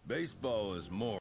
Baseball is more.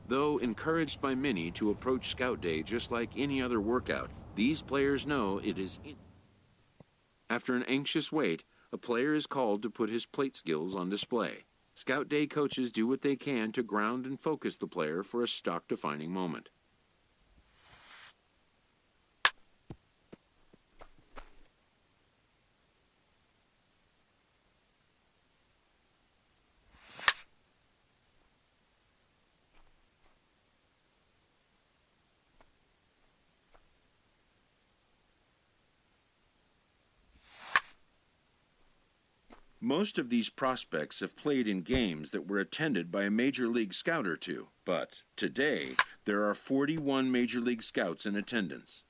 Though encouraged by many to approach Scout Day just like any other workout, these players know it is After an anxious wait, a player is called to put his plate skills on display. Scout Day coaches do what they can to ground and focus the player for a stock-defining moment. Most of these prospects have played in games that were attended by a Major League Scout or two, but today there are 41 Major League Scouts in attendance.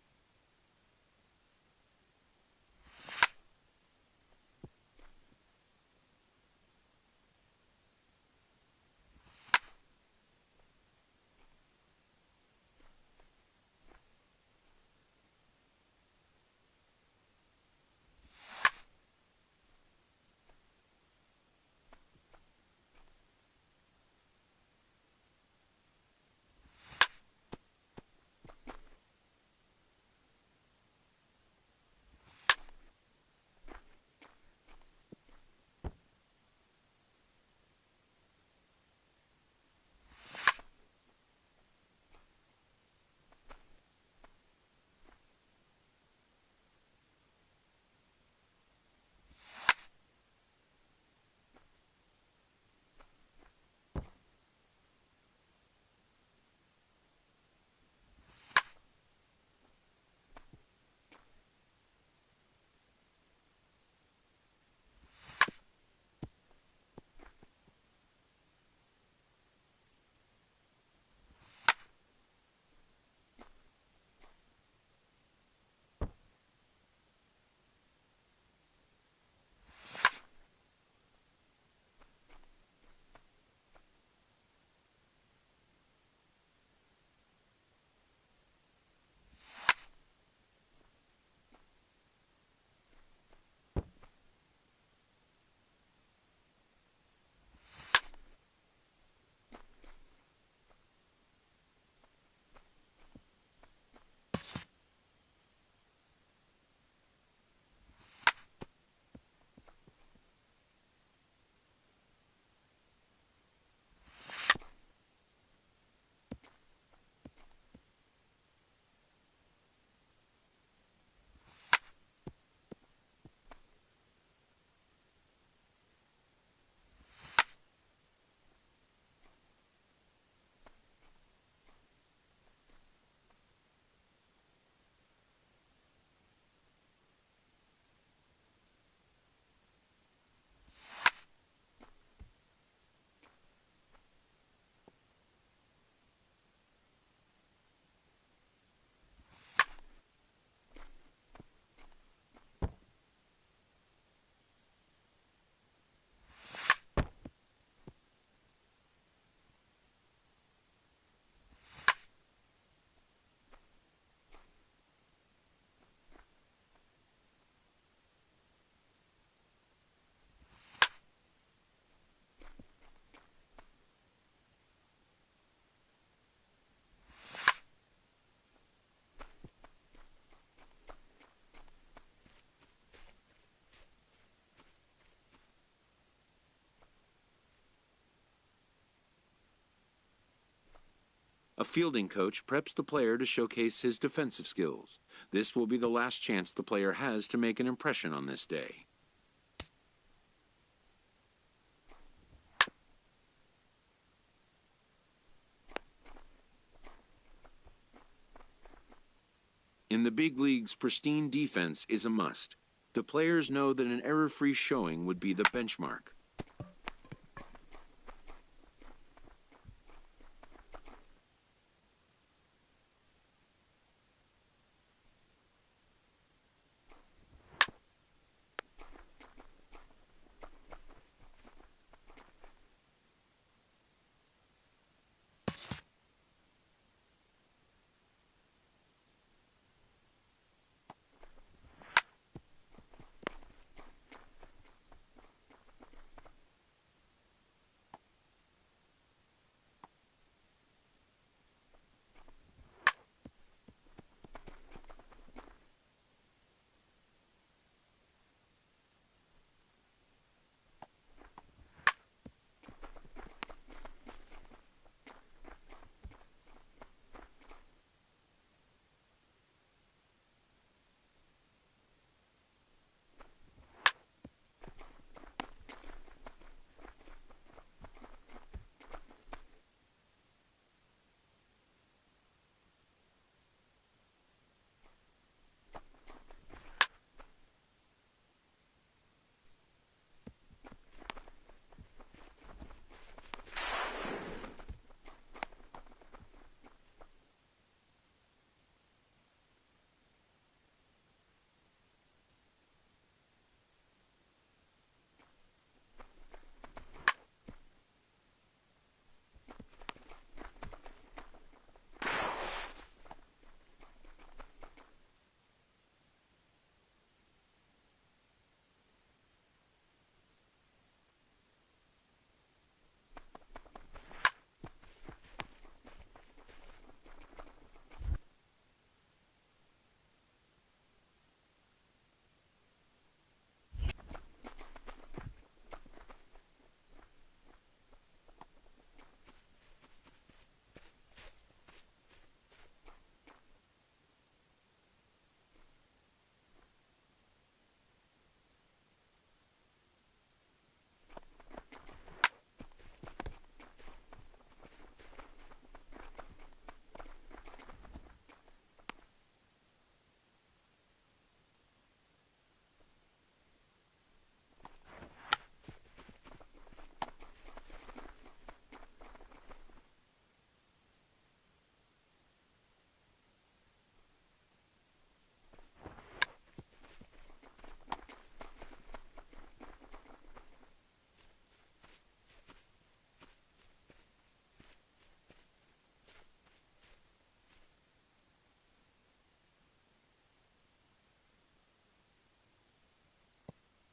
A fielding coach preps the player to showcase his defensive skills. This will be the last chance the player has to make an impression on this day. In the big leagues, pristine defense is a must. The players know that an error-free showing would be the benchmark.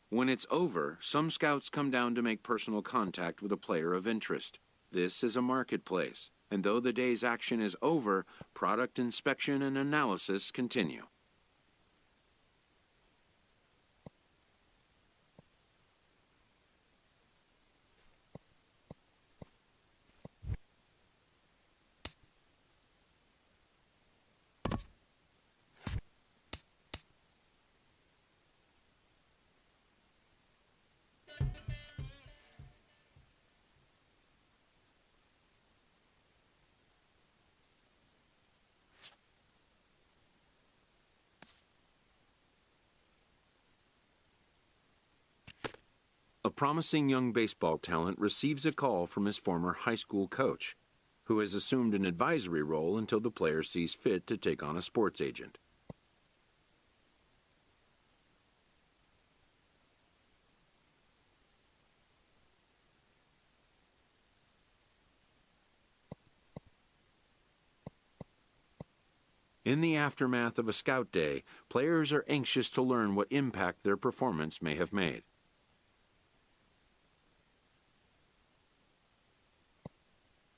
When it's over, some scouts come down to make personal contact with a player of interest. This is a marketplace, and though the day's action is over, product inspection and analysis continue. A promising young baseball talent receives a call from his former high school coach, who has assumed an advisory role until the player sees fit to take on a sports agent. In the aftermath of a scout day, players are anxious to learn what impact their performance may have made.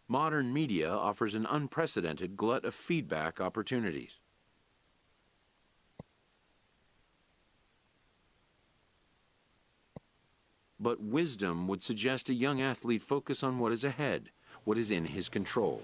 Modern media offers an unprecedented glut of feedback opportunities. But wisdom would suggest a young athlete focus on what is ahead, what is in his control.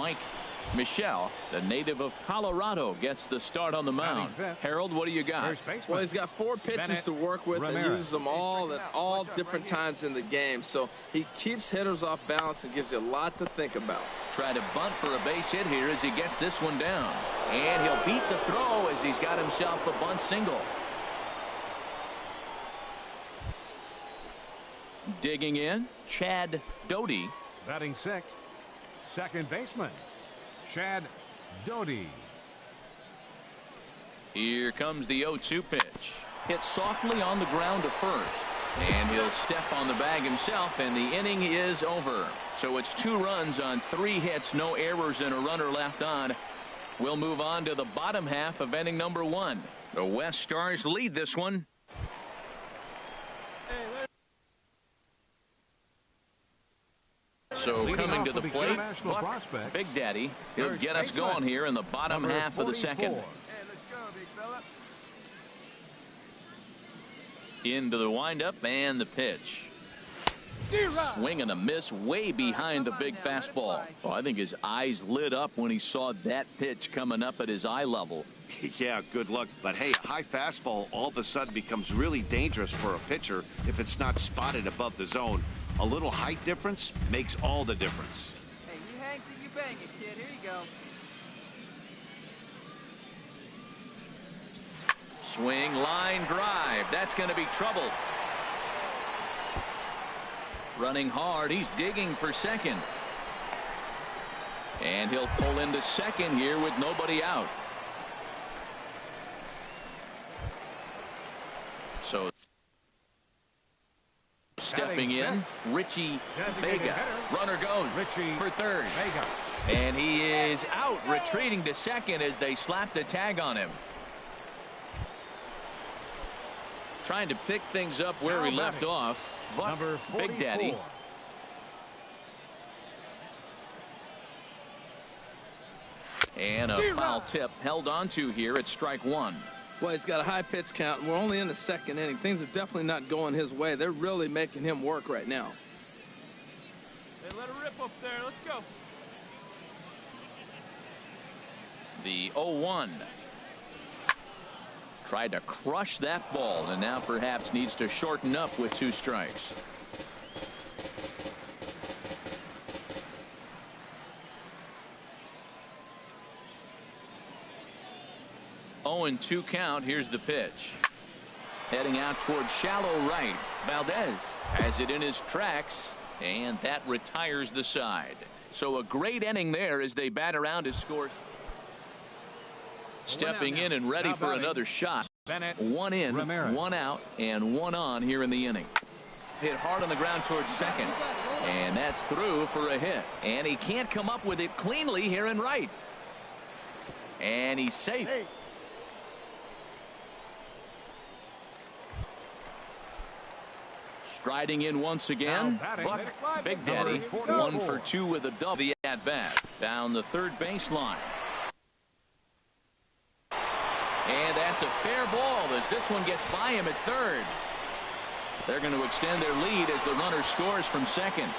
Mike Michelle, the native of Colorado, gets the start on the mound. Harold, what do you got? Well, he's got 4 pitches to work with and uses them all at all different times in the game. So he keeps hitters off balance and gives you a lot to think about. Try to bunt for a base hit here as he gets this one down. And he'll beat the throw as he's got himself a bunt single. Digging in, Chad Doty. Batting 6th, second baseman, Chad Doty. Here comes the 0-2 pitch. Hit softly on the ground to first. And he'll step on the bag himself, and the inning is over. So it's 2 runs on 3 hits, no errors, and a runner left on. We'll move on to the bottom half of inning number 1. The West Stars lead this one. So coming to the plate, Buck, Big Daddy. He'll get us going here in the bottom half of the second. Into the windup and the pitch. Swing and a miss way behind the big fastball. Oh, I think his eyes lit up when he saw that pitch coming up at his eye level. Yeah, good luck. But hey, a high fastball all of a sudden becomes really dangerous for a pitcher if it's not spotted above the zone. A little height difference makes all the difference. Hey, you hang till you bang it, kid. Here you go. Swing, line, drive. That's going to be trouble. Running hard. He's digging for second. And he'll pull into second here with nobody out. So stepping in, Richie Vega. Runner goes for third. And he is out, retreating to second as they slap the tag on him. Trying to pick things up where he left off. Buck, Big Daddy. And a foul tip held onto here at strike 1. Well, he's got a high pitch count, and we're only in the second inning. Things are definitely not going his way. They're really making him work right now. Hey, let her rip up there. Let's go. The 0-1. Tried to crush that ball, and now perhaps needs to shorten up with 2 strikes. Oh, and 2 count. Here's the pitch. Heading out towards shallow right. Valdez has it in his tracks, and that retires the side. So a great inning there as they bat around his scores. Stepping in and ready for another shot. 1 in, 1 out, and 1 on here in the inning. Hit hard on the ground towards second. And that's through for a hit. And he can't come up with it cleanly here in right. And he's safe. Striding in once again, Buck, Big Daddy, 1 for 2 with a double at bat. Down the third baseline. And that's a fair ball as this one gets by him at third. They're going to extend their lead as the runner scores from second.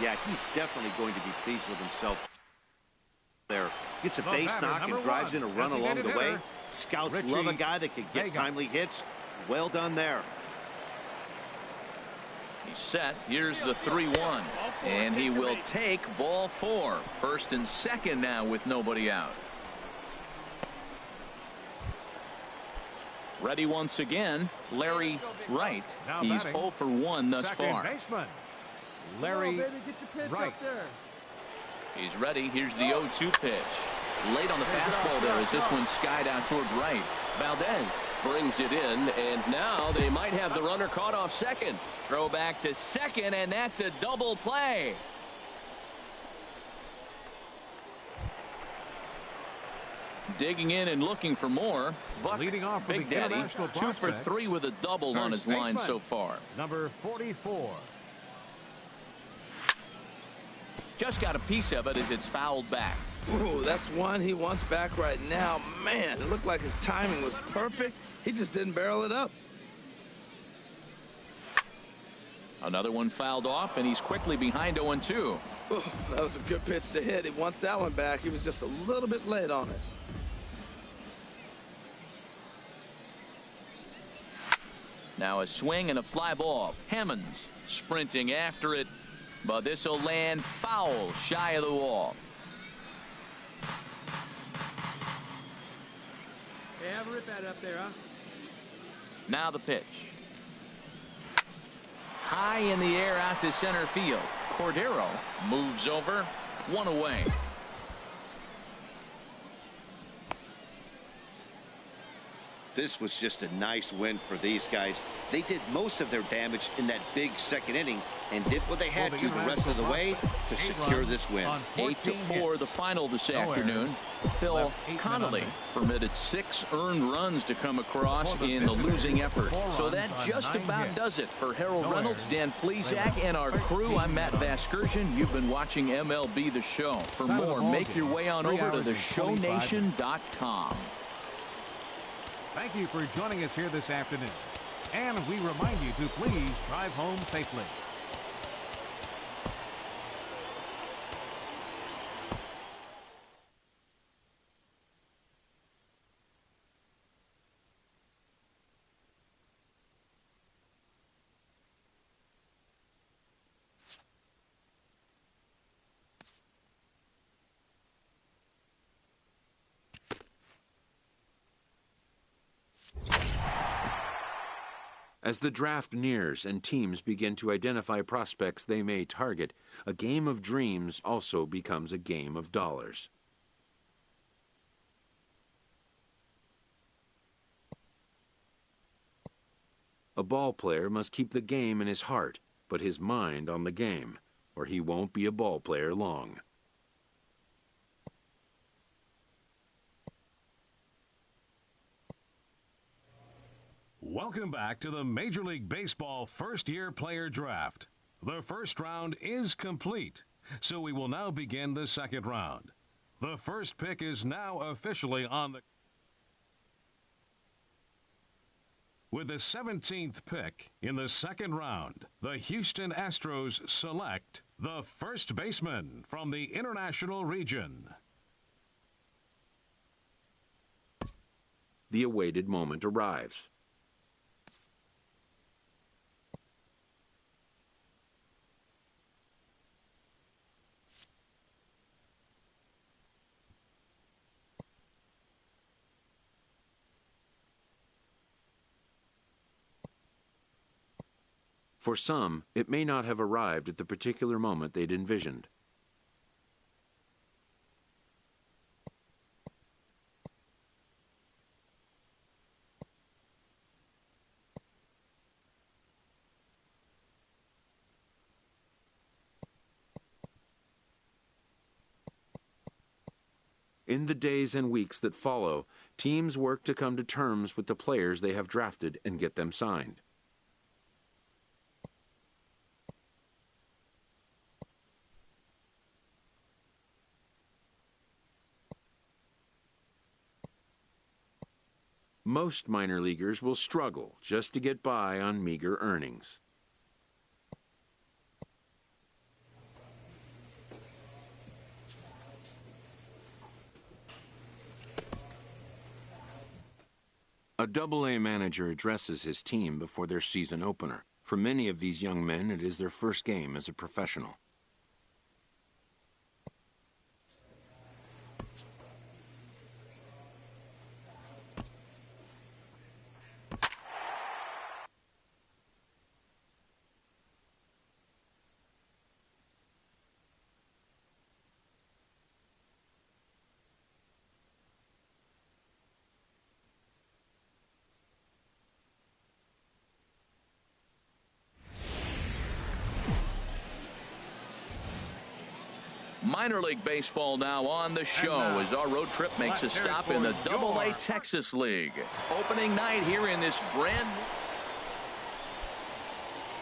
Yeah, he's definitely going to be pleased with himself there. Gets a base knock and drives in a run along the way. Scouts love a guy that can get timely hits. Well done there. He's set. Here's the 3-1. And he will take ball 4. First and second now with nobody out. Ready once again, Larry Wright. He's 0 for 1 thus far. Larry Wright. He's ready. Here's the 0-2 pitch. Late on the fastball there as this one skied out toward right. Valdez brings it in, and now they might have the runner caught off second. Throw back to second, and that's a double play. Digging in and looking for more. Buck, leading off Big Daddy, 2 for 3 with a double on his line so far. Number 44. Just got a piece of it as it's fouled back. Ooh, that's one he wants back right now. Man, it looked like his timing was perfect. He just didn't barrel it up. Another one fouled off, and he's quickly behind 0-2. Oh, that was a good pitch to hit. He wants that one back. He was just a little bit late on it. Now a swing and a fly ball. Hammonds sprinting after it, but this will land foul shy of the wall. Hey, have a rip at it up there, huh? Now the pitch. High in the air out to center field. Cordero moves over. One away. This was just a nice win for these guys. They did most of their damage in that big second inning and did what they had to the rest of the way to secure this win. 8-4 the final this afternoon. Phil Connolly permitted 6 earned runs to come across in the losing effort. So that just about does it for Harold Reynolds, Dan Plesac, and our crew. I'm Matt Vasgersian. You've been watching MLB The Show. For more, make your way on over to theshownation.com. Thank you for joining us here this afternoon. And we remind you to please drive home safely. As the draft nears and teams begin to identify prospects they may target, a game of dreams also becomes a game of dollars. A ball player must keep the game in his heart, but his mind on the game, or he won't be a ball player long. Welcome back to the Major League Baseball first-year player draft. The first round is complete, so we will now begin the second round. The first pick is now officially on the... With the 17th pick in the second round, the Houston Astros select the first baseman from the International Region. The awaited moment arrives. For some, it may not have arrived at the particular moment they'd envisioned. In the days and weeks that follow, teams work to come to terms with the players they have drafted and get them signed. Most minor leaguers will struggle just to get by on meager earnings. A Double-A manager addresses his team before their season opener. For many of these young men, it is their first game as a professional. Minor League Baseball now on the show as our road trip makes a stop in the Double-A Texas League. Opening night here in this brand.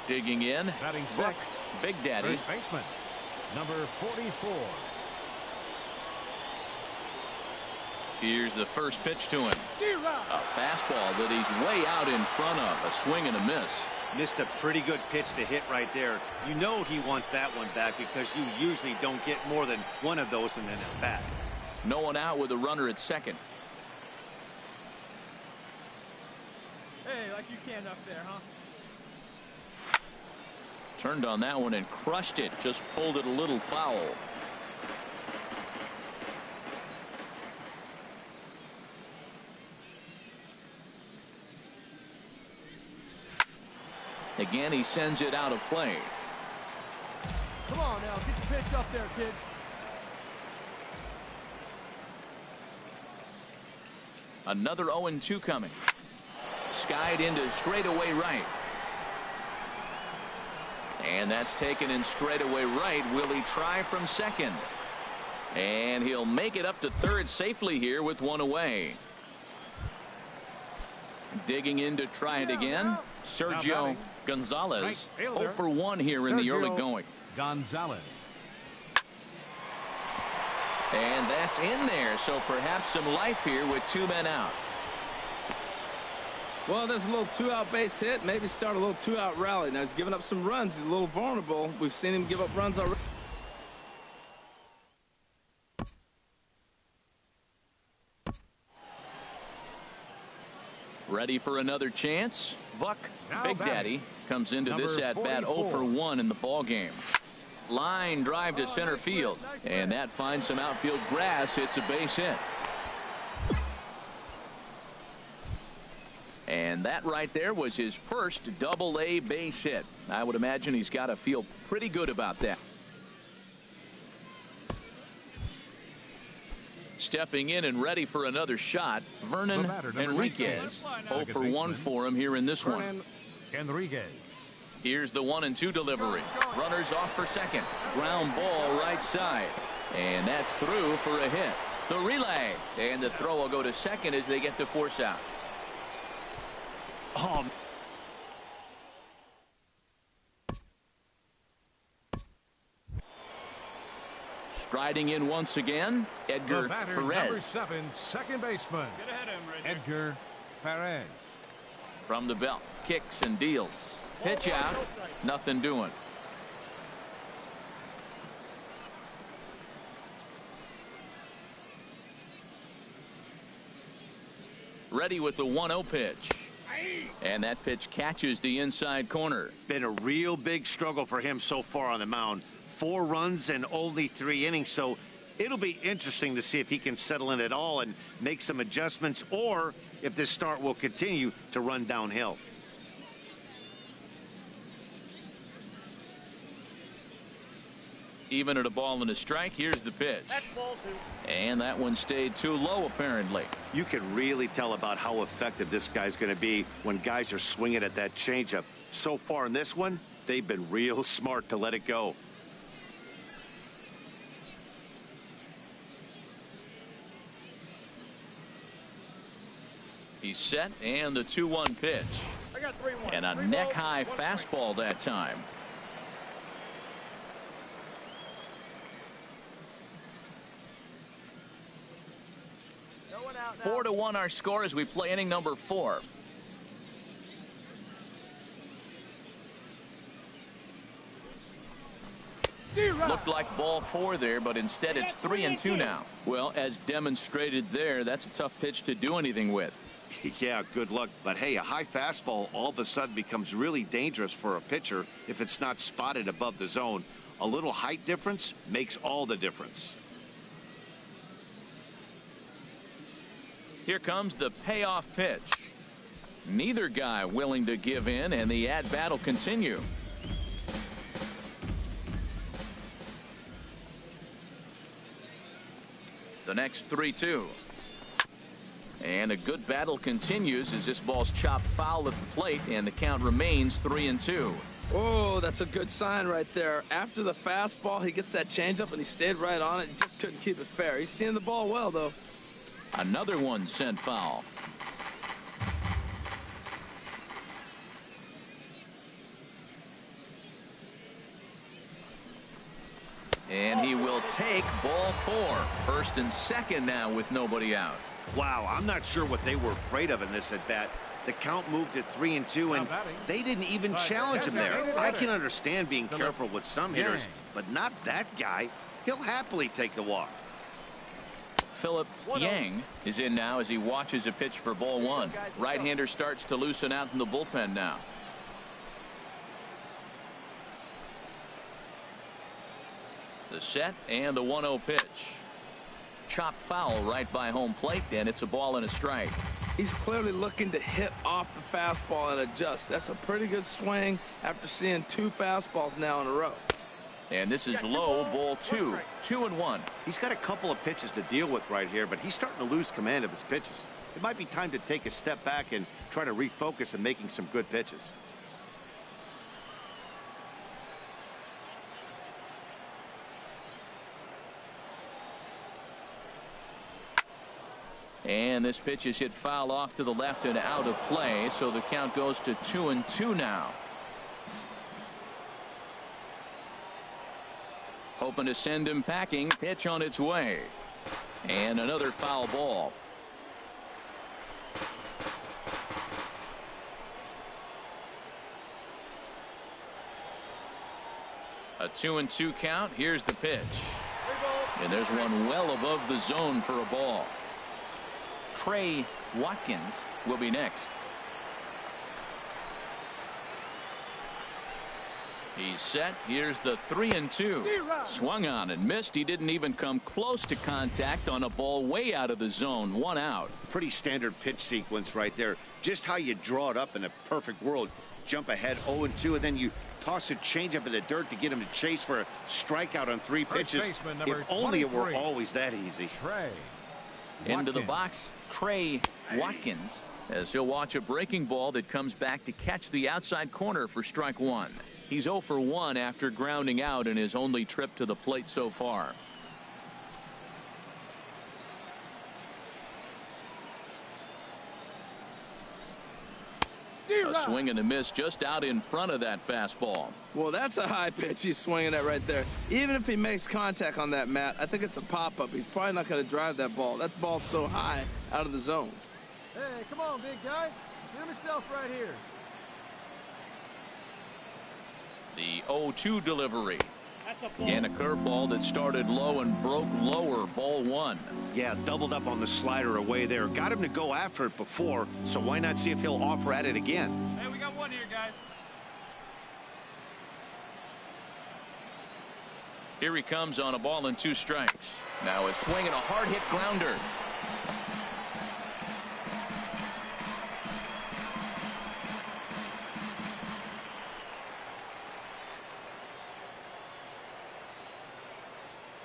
Digging in, Buck Big Daddy. First baseman, number 44. Here's the first pitch to him. A fastball that he's way out in front of. A swing and a miss. Missed a pretty good pitch to hit right there. You know he wants that one back because you usually don't get more than one of those in an at-bat. No one out with a runner at second. Hey, like you can up there, huh? Turned on that one and crushed it. Just pulled it a little foul. Again, he sends it out of play. Come on now, get the pitch up there, kid. Another 0-2 coming. Skied into straightaway right. And that's taken in straightaway right. Will he try from second? And he'll make it up to third safely here with one away. Digging in to try it again. Sergio Gonzalez. 0 for 1 here in the early going. Gonzalez. And that's in there. So perhaps some life here with 2 men out. Well, there's a little 2-out base hit. Maybe start a little 2-out rally. Now he's giving up some runs. He's a little vulnerable. We've seen him give up runs already. Ready for another chance. Buck Now Big Daddy comes into this at bat 0 for 1 in the ball game. Line drive to center field, and that finds some outfield grass. It's a base hit. And that right there was his first double-A base hit. I would imagine he's got to feel pretty good about that. Stepping in and ready for another shot, Vernon Enriquez. 0 for 1 for him here in this one. Enriquez. Here's the 1-2 delivery. Runners off for second. Ground ball right side. And that's through for a hit. The relay. And the throw will go to second as they get to force out. Oh. Striding in once again, Edgar Perez. Number 7, second baseman. Get ahead of him right Edgar Perez. From the belt, kicks and deals. Pitch out, nothing doing. Ready with the 1-0 pitch. And that pitch catches the inside corner. Been a real big struggle for him so far on the mound. 4 runs and only 3 innings, so it'll be interesting to see if he can settle in at all and make some adjustments, or if this start will continue to run downhill. Even at a ball and a strike, here's the pitch. That's ball 2. And that one stayed too low, apparently. You can really tell about how effective this guy's going to be when guys are swinging at that changeup. So far in this one, they've been real smart to let it go. He's set, and the 2-1 pitch. I got 3-1. And a neck-high fastball that time. No one out now. 4-1 our score as we play inning number 4. Looked like ball 4 there, but instead it's 3-2 now. Well, as demonstrated there, that's a tough pitch to do anything with. Yeah, good luck. But hey, a high fastball all of a sudden becomes really dangerous for a pitcher if it's not spotted above the zone. A little height difference makes all the difference. Here comes the payoff pitch. Neither guy willing to give in, and the at-bat will continue. The next 3-2. And a good battle continues as this ball's chopped foul at the plate, and the count remains 3-2. Oh, that's a good sign right there. After the fastball, he gets that changeup, and he stayed right on it. He just couldn't keep it fair. He's seeing the ball well, though. Another one sent foul. And he will take ball 4. First and second now with nobody out. Wow, I'm not sure what they were afraid of in this at bat. The count moved to 3-2, and they didn't even challenge him there. I can understand being careful with some hitters, but not that guy. He'll happily take the walk. Philip Yang is in now as he watches a pitch for ball one. Right-hander starts to loosen out in the bullpen now. The set and the 1-0 pitch. Chop foul right by home plate, and it's a ball and a strike. He's clearly looking to hit off the fastball and adjust. That's a pretty good swing after seeing 2 fastballs now in a row. And this is low, ball 2, 2-1. He's got a couple of pitches to deal with right here, but he's starting to lose command of his pitches. It might be time to take a step back and try to refocus on making some good pitches. And this pitch is hit foul off to the left and out of play, so the count goes to 2-2 now. Hoping to send him packing. Pitch on its way. And another foul ball. A 2-2 count. Here's the pitch. And there's one well above the zone for a ball. Trey Watkins will be next. He's set. Here's the 3-2. Swung on and missed. He didn't even come close to contact on a ball way out of the zone. 1 out. Pretty standard pitch sequence right there. Just how you draw it up in a perfect world. Jump ahead 0-2, and then you toss a changeup in the dirt to get him to chase for a strikeout on 3 pitches. If only it were always that easy. Into the box, Trey Watkins, as he'll watch a breaking ball that comes back to catch the outside corner for strike 1. He's 0 for 1 after grounding out in his only trip to the plate so far. A swing and a miss just out in front of that fastball. Well, that's a high pitch he's swinging at right there. Even if he makes contact on that, Matt, I think it's a pop-up. He's probably not going to drive that ball. That ball's so high out of the zone. Hey, come on, big guy. Get himself right here. The 0-2 delivery. And a curveball that started low and broke lower. Ball 1. Yeah, doubled up on the slider away there. Got him to go after it before, so why not see if he'll offer at it again? Hey, we got one here, guys. Here he comes on a ball and 2 strikes. Now a swing and a hard hit grounder.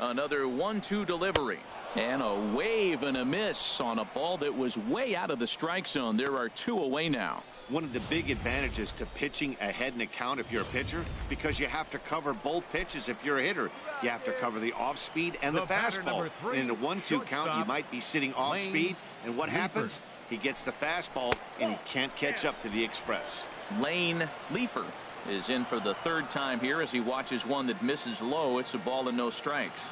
Another 1-2 delivery. And a wave and a miss on a ball that was way out of the strike zone. There are 2 away now. One of the big advantages to pitching ahead in a count if you're a pitcher, because you have to cover both pitches if you're a hitter. You have to cover the off speed and the fastball. In a 1-2 count, you might be sitting off speed, and what happens? He gets the fastball and he can't catch up to the express. Lane Leifer is in for the 3rd time here as he watches one that misses low. It's a ball and no strikes.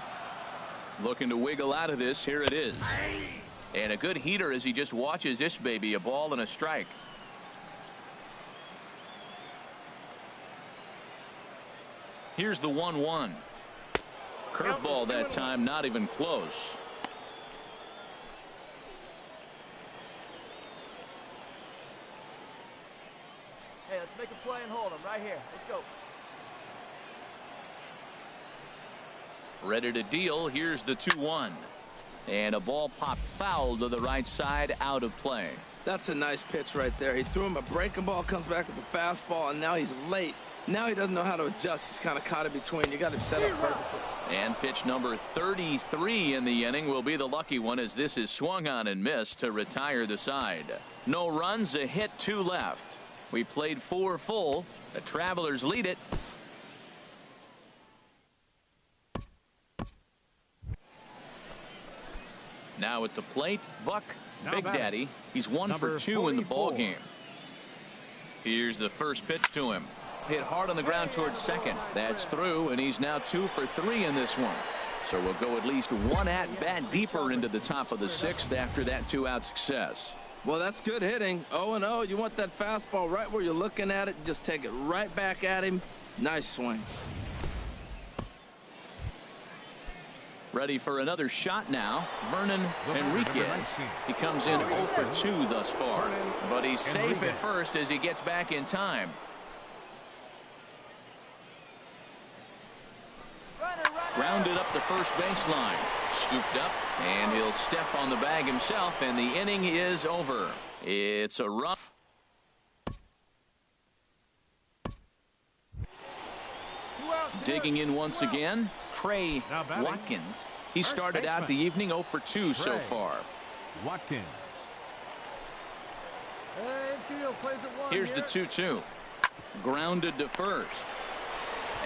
Looking to wiggle out of this. Here it is. And a good heater as he just watches this baby. A ball and a strike. Here's the 1-1. Curveball that time, not even close. Hey, let's make a play and hold him right here. Let's go. Ready to deal. Here's the 2-1. And a ball popped foul to the right side, out of play. That's a nice pitch right there. He threw him a breaking ball, comes back with the fastball, and now he's late. Now he doesn't know how to adjust. He's kind of caught in between. You got him set up perfectly. And pitch number 33 in the inning will be the lucky one, as this is swung on and missed to retire the side. No runs, a hit, 2 left. We played 4 full. The Travelers lead it. Now at the plate, Buck Big Daddy. He's 1 for 2 in the ball game. Here's the first pitch to him. Hit hard on the ground towards second. That's through, and he's now 2 for 3 in this one. So we'll go at least 1 at bat deeper into the top of the 6th after that 2-out success. Well, that's good hitting. 0-0. You want that fastball right where you're looking at it. Just take it right back at him. Nice swing. Ready for another shot now. Vernon Enriquez. He comes in 0 for 2 thus far, but he's safe at first as he gets back in time. Grounded up the first baseline. Scooped up, and he'll step on the bag himself, and the inning is over. It's a run. Digging in once again, Trey Watkins. He started out the evening 0 for 2 so far. Watkins. Here's the 2-2. Grounded to first.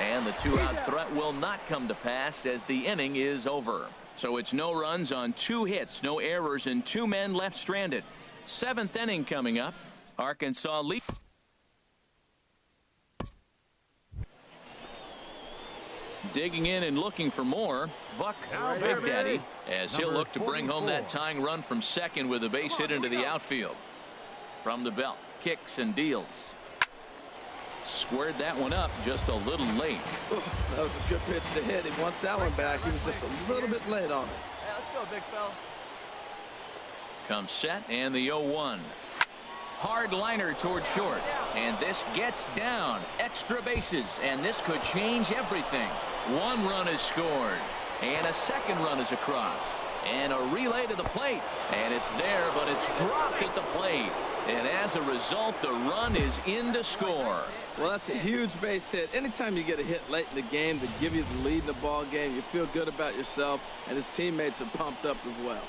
And the 2-out threat will not come to pass as the inning is over. So it's no runs on 2 hits, no errors, and 2 men left stranded. 7th inning coming up. Arkansas lead. Digging in and looking for more. Buck Big Daddy as he'll look to bring home that tying run from second with a base hit into the outfield. From the belt, kicks and deals. Squared that one up just a little late. Ooh, that was a good pitch to hit. He wants that one back. He was just a little bit late on it. Yeah, let's go, big fella. Comes set and the 0-1. Hard liner toward short, and this gets down. Extra bases, and this could change everything. 1 run is scored, and a 2nd run is across, and a relay to the plate, and it's there, but it's dropped at the plate, and as a result, the run is in to score. Well, that's a huge base hit. Anytime you get a hit late in the game to give you the lead in the ball game, you feel good about yourself, and his teammates are pumped up as well.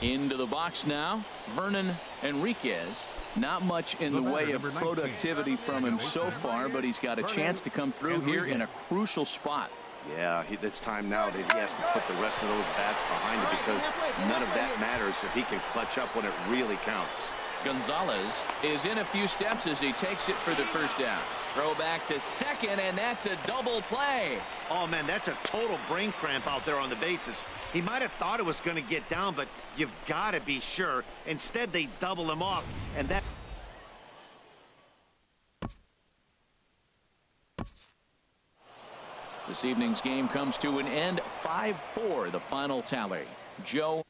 Into the box now, Vernon Enriquez. Not much in the way of productivity from him so far, but he's got a chance to come through here in a crucial spot. Yeah, it's time now that he has to put the rest of those bats behind him because none of that matters if he can clutch up when it really counts. Gonzalez is in a few steps as he takes it for the first down. Throw back to second, and that's a double play. Oh, man, that's a total brain cramp out there on the bases. He might have thought it was going to get down, but you've got to be sure. Instead, they double him off, and that... This evening's game comes to an end. 5-4, the final tally. Joe.